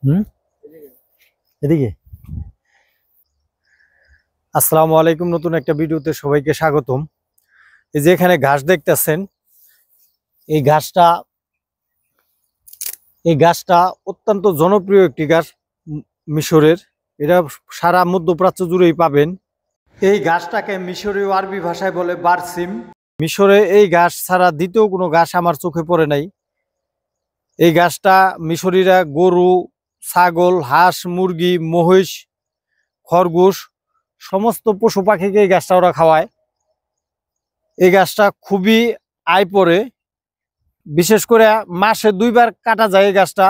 হুম এদিকে। আসসালামু আলাইকুম, নতুন একটা ভিডিওতে সবাইকে স্বাগতম। এই যে এখানে ঘাস দেখতেছেন, এই ঘাসটা এই ঘাসটা অত্যন্ত জনপ্রিয় একটি ঘাস মিশরের। এটা সারা মধ্যপ্রাচ্য জুড়েই পাবেন। এই ঘাসটাকে মিশরীয় আরবি ভাষায় বলে বারসিম। মিশরে এই ঘাস ছাড়া দ্বিতীয় কোনো ঘাস আমার চোখে পড়ে নাই। এই ঘাসটা মিশরীরা গরু, ছাগল, হাঁস, মুরগি, মহিষ, খরগোশ সমস্ত পশু পাখিকে এই ঘাসটা ওরা খাওয়ায়। এই গাছটা খুবই আয় পড়ে, বিশেষ করে মাসে 2 বার কাটা যায়। এই গাছটা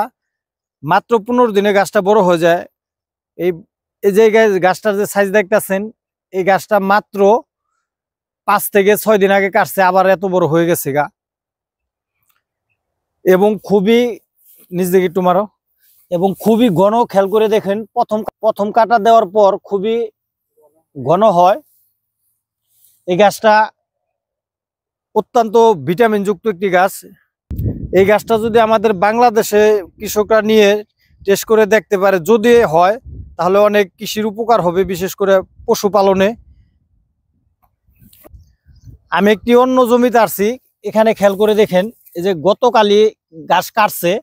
মাত্র 15 দিনে গাছটা বড় হয়ে যায়। এই এই যে গাছটার যে সাইজ দেখতেছেন, এই গাছটা মাত্র 5 থেকে 6 দিন আগে কাটছে, আবার এত বড় হয়ে গেছে গা। এবং খুবই নিজ দিকে একটু মারো। এবং খুবই ঘন, খেয়াল করে দেখেন, প্রথম প্রথম কাটা দেওয়ার পর খুবই ঘন হয়। এই গাছটা অত্যন্ত ভিটামিন যুক্ত একটি গাছ। এই গাছটা যদি আমাদের বাংলাদেশে কৃষকরা নিয়ে টেস্ট করে দেখতে পারে, যদি হয় তাহলে অনেক কৃষির উপকার হবে, বিশেষ করে পশুপালনে। আমি একটি অন্য জমিতে আসছি, এখানে খেয়াল করে দেখেন, এই যে গতকালই গাছ কাটছে,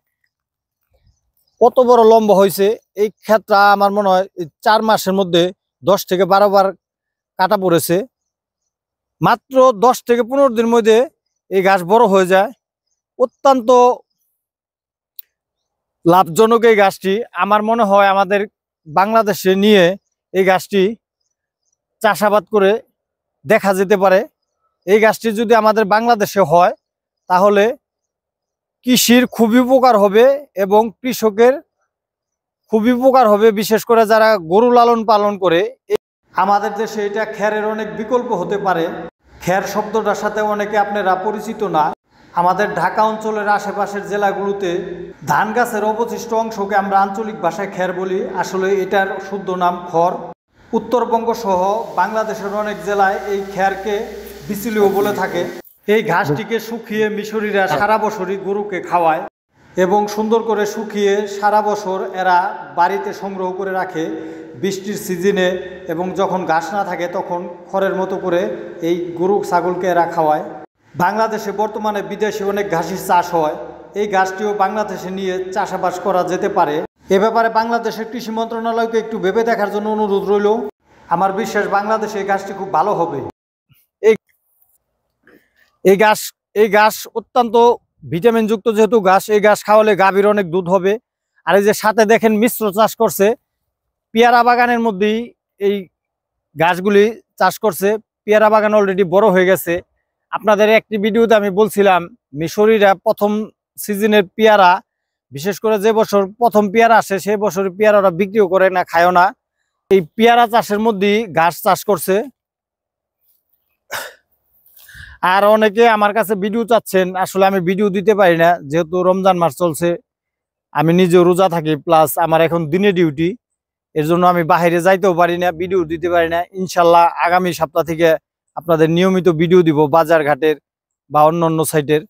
কত বড় লম্বা হয়েছে। এই ক্ষেতটা আমার মনে হয় 4 মাসের মধ্যে 10 থেকে 12 বার কাটা পড়েছে। মাত্র 10 থেকে 15 দিনের মধ্যে এই গাছ বড় হয়ে যায়। অত্যন্ত লাভজনক এই গাছটি। আমার মনে হয় আমাদের বাংলাদেশে নিয়ে এই গাছটি চাষাবাদ করে দেখা যেতে পারে। এই গাছটি যদি আমাদের বাংলাদেশে হয় তাহলে কৃষির খুবই উপকার হবে এবং কৃষকের খুবই উপকার হবে, বিশেষ করে যারা গরু লালন পালন করে। আমাদের দেশে এটা খ্যারের অনেক বিকল্প হতে পারে। খ্যার শব্দটার সাথে অনেকে আপনারা পরিচিত না। আমাদের ঢাকা অঞ্চলের আশেপাশের জেলাগুলোতে ধান গাছের অবশিষ্ট অংশকে আমরা আঞ্চলিক ভাষায় খ্যার বলি, আসলে এটার শুদ্ধ নাম খড়। উত্তরবঙ্গ সহ বাংলাদেশের অনেক জেলায় এই খ্যারকে বিচুলিও বলে থাকে। এই ঘাসটিকে শুকিয়ে মিশরীরা সারা বছরই গরুকে খাওয়ায় এবং সুন্দর করে শুকিয়ে সারা বছর এরা বাড়িতে সংগ্রহ করে রাখে বৃষ্টির সিজনে, এবং যখন ঘাস না থাকে তখন খড়ের মতো করে এই গরু ছাগলকে এরা খাওয়ায়। বাংলাদেশে বর্তমানে বিদেশে অনেক ঘাসের চাষ হয়। এই ঘাসটিও বাংলাদেশে নিয়ে চাষাবাস করা যেতে পারে। এ ব্যাপারে বাংলাদেশের কৃষি মন্ত্রণালয়কে একটু ভেবে দেখার জন্য অনুরোধ রইল। আমার বিশ্বাস বাংলাদেশে এই ঘাসটি খুব ভালো হবে। এই এই ঘাস এই ঘাস অত্যন্ত ভিটামিন যুক্ত যেহেতু ঘাস, এই ঘাস খাওয়ালে গাভীর অনেক দুধ হবে। আর এই যে সাথে দেখেন মিশ্র চাষ করছে, পেয়ারা বাগানের মধ্যেই এই গাছগুলি চাষ করছে। পেয়ারা বাগান অলরেডি বড় হয়ে গেছে। আপনাদের একটি ভিডিওতে আমি বলছিলাম মিশরীরা প্রথম সিজনের পেয়ারা, বিশেষ করে যে বছর প্রথম পেয়ারা আসে সেই বছর পেয়ারা ওরা বিক্রিও করে না, খায়ও না। এই পেয়ারা চাষের মধ্যেই ঘাস চাষ করছে। আর অনেকে আমার কাছে ভিডিও চাচ্ছেন, আসলে আমি ভিডিও দিতে পারি না, যেহেতু রমজান মাস চলছে, আমি নিজেও রোজা থাকি, প্লাস আমার এখন দিনে ডিউটি। এর জন্য আমি বাইরে যাইতেও পারি না, ভিডিও দিতে পারি না। ইনশাল্লাহ আগামী সপ্তাহ থেকে আপনাদের নিয়মিত ভিডিও দিব, বাজার ঘাটের বা অন্যান্য সাইটের।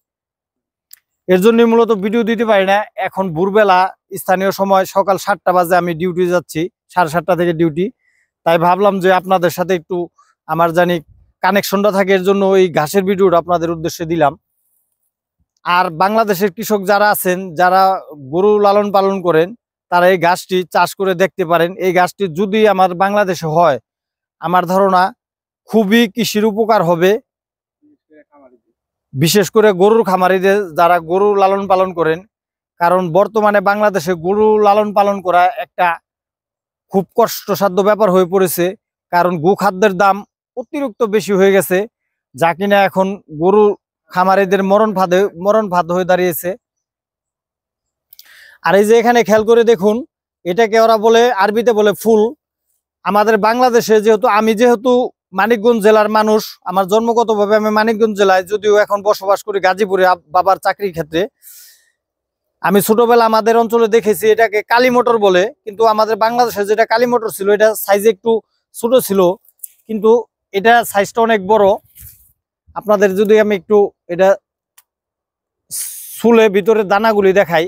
এর জন্য মূলত ভিডিও দিতে পারি না। এখন ভোরবেলা স্থানীয় সময় সকাল 7টা বাজে আমি ডিউটি যাচ্ছি, 7:30 থেকে ডিউটি। তাই ভাবলাম যে আপনাদের সাথে একটু আমার জানি কানেকশনটা থাকে, এর জন্য এই ঘাসের ভিডিওটা আপনাদের উদ্দেশ্যে দিলাম। আর বাংলাদেশের কৃষক যারা আছেন, যারা গরু লালন পালন করেন, তারা এই গাছটি চাষ করে দেখতে পারেন। এই গাছটি যদি আমার বাংলাদেশে হয়, আমার ধারণা খুবই কৃষির উপকার হবে, বিশেষ করে গরুর খামারিদের যারা গরু লালন পালন করেন। কারণ বর্তমানে বাংলাদেশে গরু লালন পালন করা একটা খুব কষ্টসাধ্য ব্যাপার হয়ে পড়েছে। কারণ গোখাদ্যের দাম অতিরিক্ত বেশি হয়ে গেছে, যা কিনা এখন গরু খামারিদের মরণ ফাঁদ হয়ে দাঁড়িয়েছে। আর এই যে এখানে খেয়াল করে দেখুন, এটাকে ওরা বলে, আরবিতে বলে ফুল। আমাদের বাংলাদেশে যেহেতু মানিকগঞ্জ জেলার মানুষ, আমার জন্মগতভাবে আমি মানিকগঞ্জ জেলায়, যদিও এখন বসবাস করি গাজীপুরে বাবার চাকরির ক্ষেত্রে। আমি ছোটবেলা আমাদের অঞ্চলে দেখেছি এটাকে কালী মটর বলে, কিন্তু আমাদের বাংলাদেশে যেটা কালী মটর ছিল এটা সাইজে একটু ছোট ছিল, কিন্তু এটা সাইজটা অনেক বড়। আপনাদের যদি আমি একটু এটা ছুলে ভিতরে দানাগুলি দেখাই,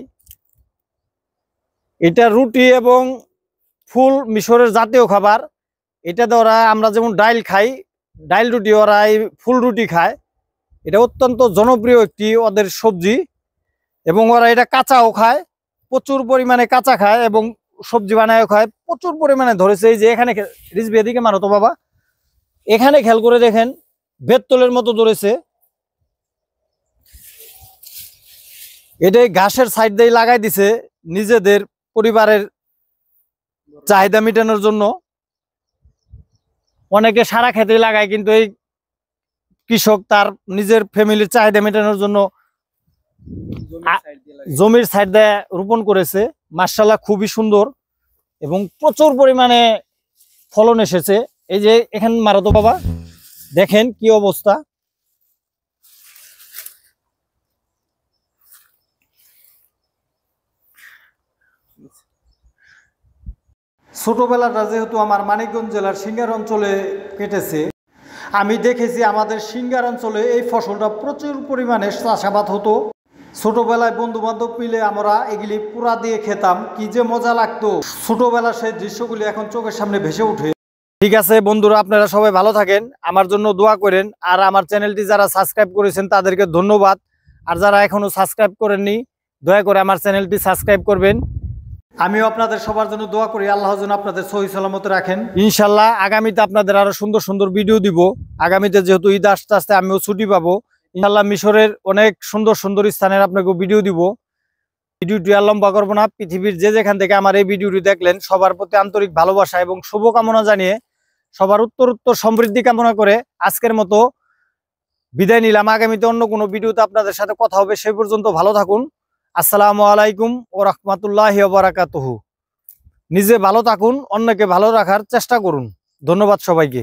এটা রুটি এবং ফুল মিশরের জাতীয় খাবার। এটা দ্বারা আমরা যেমন ডাইল খাই, ডাইল রুটি, ওরা এই ফুল রুটি খায়। এটা অত্যন্ত জনপ্রিয় একটি ওদের সবজি এবং ওরা এটা কাঁচাও খায়, প্রচুর পরিমাণে কাঁচা খায় এবং সবজি বানায়ও খায়, প্রচুর পরিমাণে ধরেছে। এই যে এখানে রিজবি এদিকে মারো তো বাবা, এখানে খেয়াল করে দেখেন বেতলের মতো ধরেছে। এটাই ঘাসের সাইড দিয়ে লাগাই দিছে নিজেদের পরিবারের চাহিদা মেটানোর জন্য। অনেকে সারা খেতে লাগায়, কিন্তু এই কৃষক তার নিজের ফ্যামিলির চাহিদা মেটানোর জন্য জমির সাইড দিয়ে রোপণ করেছে। মাশাআল্লাহ খুবই সুন্দর এবং প্রচুর পরিমাণে ফলন এসেছে। এই যে এখানে মারো তো বাবা, দেখেন কি অবস্থা। ছোটবেলাটা যেহেতু আমার মানিকগঞ্জ জেলার সিঙ্গার অঞ্চলে কেটেছে, আমি দেখেছি আমাদের সিঙ্গার অঞ্চলে এই ফসলটা প্রচুর পরিমাণে চাষাবাদ হতো। ছোটবেলায় বন্ধু বান্ধব মিলে আমরা এগুলি পুরা দিয়ে খেতাম, কি যে মজা লাগতো। ছোটবেলার সেই দৃশ্যগুলি এখন চোখের সামনে ভেসে ওঠে। ঠিক আছে বন্ধুরা, আপনারা সবাই ভালো থাকেন, আমার জন্য দোয়া করেন। আর আমার চ্যানেলটি যারা সাবস্ক্রাইব করেছেন তাদেরকে ধন্যবাদ। আর যারা এখনো সাবস্ক্রাইব করেননি, দয়া করে আমার চ্যানেলটি সাবস্ক্রাইব করবেন। আমিও আপনাদের সবার জন্য দোয়া করি, আল্লাহ যেন আপনাদের সহি সালামত রাখেন। ইনশাল্লাহ আগামীতে আপনাদের আরো সুন্দর সুন্দর ভিডিও দিব। আগামীতে যেহেতু ঈদ আসতে আসতে আমিও ছুটি পাবো, ইনশাল্লাহ মিশরের অনেক সুন্দর সুন্দর স্থানের আপনাকে ভিডিও দিব। ভিডিওটি আর লম্বা করবো না। পৃথিবীর যে যেখান থেকে আমার এই ভিডিওটি দেখলেন, সবার প্রতি আন্তরিক ভালোবাসা এবং শুভকামনা জানিয়ে, সবার উত্তর সমৃদ্ধি কামনা করে আজকের মতো বিদায় নিলাম। আগামীতে অন্য কোনো ভিডিওতে আপনাদের সাথে কথা হবে। সেই পর্যন্ত ভালো থাকুন। আসসালামু আলাইকুম ওয়া রাহমাতুল্লাহি ওয়া বারাকাতুহু। নিজে ভালো থাকুন, অন্যকে ভালো রাখার চেষ্টা করুন। ধন্যবাদ সবাইকে।